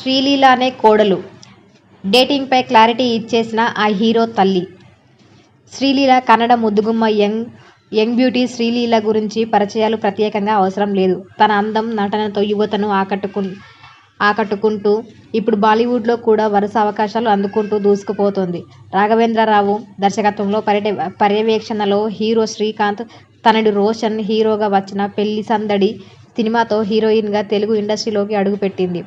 శ్రీలీలానే కోడలు. డేటింగ్పై క్లారిటీ ఇచ్చేసిన ఆ హీరో తల్లి. శ్రీలీల కన్నడ ముద్దుగుమ్మ. యంగ్ బ్యూటీ శ్రీలీల గురించి పరిచయాలు ప్రత్యేకంగా అవసరం లేదు. తన అందం, నటనతో యువతను ఆకట్టుకుంటూ ఇప్పుడు బాలీవుడ్లో కూడా వరుస అవకాశాలు అందుకుంటూ దూసుకుపోతోంది. రాఘవేంద్రరావు దర్శకత్వంలో, పర్యవేక్షణలో హీరో శ్రీకాంత్, తనయుడు రోషన్ హీరోగా వచ్చిన పెళ్లి సందడి సినిమాతో హీరోయిన్గా తెలుగు ఇండస్ట్రీలోకి అడుగుపెట్టింది.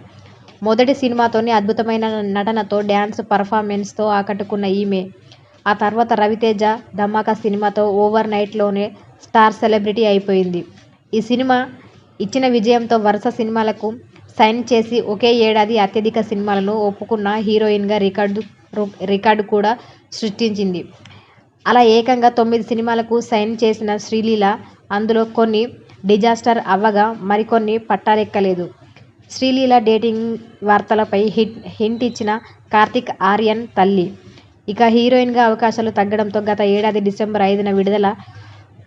మొదటి సినిమాతోనే అద్భుతమైన నటనతో, డ్యాన్స్ పర్ఫార్మెన్స్తో ఆకట్టుకున్న ఈమె ఆ తర్వాత రవితేజ ధమాకా సినిమాతో ఓవర్ నైట్లోనే స్టార్ సెలబ్రిటీ అయిపోయింది. ఈ సినిమా ఇచ్చిన విజయంతో వరుస సినిమాలకు సైన్ చేసి ఒకే ఏడాది అత్యధిక సినిమాలను ఒప్పుకున్న హీరోయిన్గా రికార్డు కూడా సృష్టించింది. అలా ఏకంగా 9 సినిమాలకు సైన్ చేసిన శ్రీలీల అందులో కొన్ని డిజాస్టర్ అవ్వగా మరికొన్ని పట్టాలెక్కలేదు. శ్రీలీల డేటింగ్ వార్తలపై హింట్ ఇచ్చిన కార్తీక్ ఆర్యన్ తల్లి. ఇక హీరోయిన్గా అవకాశాలు తగ్గడంతో గత ఏడాది డిసెంబర్ 5న విడుదల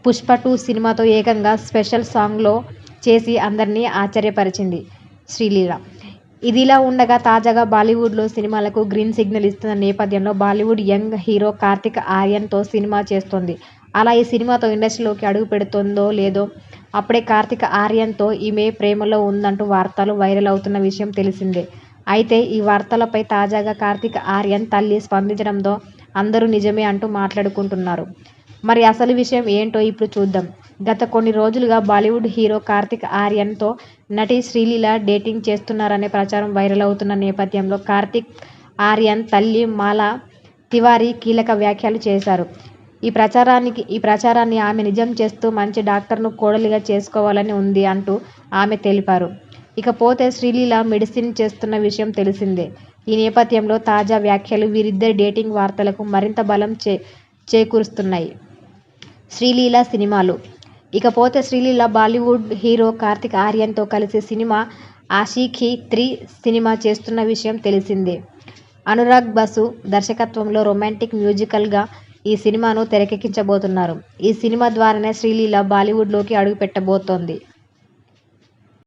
పుష్ప 2 సినిమాతో ఏకంగా స్పెషల్ సాంగ్లో చేసి అందరినీ ఆశ్చర్యపరిచింది శ్రీలీల. ఇదిలా ఉండగా తాజాగా బాలీవుడ్లో సినిమాలకు గ్రీన్ సిగ్నల్ ఇస్తున్న నేపథ్యంలో బాలీవుడ్ యంగ్ హీరో కార్తీక్ ఆర్యన్తో సినిమా చేస్తోంది. అలా ఈ సినిమాతో ఇండస్ట్రీలోకి అడుగు పెడుతుందో లేదో అప్పుడే కార్తీక్ ఆర్యన్తో ఈమె ప్రేమలో ఉందంటూ వార్తలు వైరల్ అవుతున్న విషయం తెలిసిందే. అయితే ఈ వార్తలపై తాజాగా కార్తీక్ ఆర్యన్ తల్లి స్పందించడంతో అందరూ నిజమే అంటూ మాట్లాడుకుంటున్నారు. మరి అసలు విషయం ఏంటో ఇప్పుడు చూద్దాం. గత కొన్ని రోజులుగా బాలీవుడ్ హీరో కార్తీక్ ఆర్యన్తో నటి శ్రీలీల డేటింగ్ చేస్తున్నారనే ప్రచారం వైరల్ అవుతున్న నేపథ్యంలో కార్తీక్ ఆర్యన్ తల్లి మాలా తివారీ కీలక వ్యాఖ్యలు చేశారు. ఈ ప్రచారాన్ని ఆమె నిజం చేస్తూ మంచి డాక్టర్ను కోడలిగా చేసుకోవాలని ఉంది అంటూ ఆమె తెలిపారు. ఇకపోతే శ్రీలీల మెడిసిన్ చేస్తున్న విషయం తెలిసిందే. ఈ నేపథ్యంలో తాజా వ్యాఖ్యలు వీరిద్దరి డేటింగ్ వార్తలకు మరింత బలం చేకూరుస్తున్నాయి. శ్రీలీల సినిమాలు. ఇకపోతే శ్రీలీల బాలీవుడ్ హీరో కార్తీక్ ఆర్యన్తో కలిసి సినిమా ఆషిఖీ 3 సినిమా చేస్తున్న విషయం తెలిసిందే. అనురాగ్ బసు దర్శకత్వంలో రొమాంటిక్ మ్యూజికల్గా ఈ సినిమాను తెరకెక్కించబోతున్నారు. ఈ సినిమా ద్వారానే శ్రీలీల బాలీవుడ్లోకి అడుగుపెట్టబోతోంది.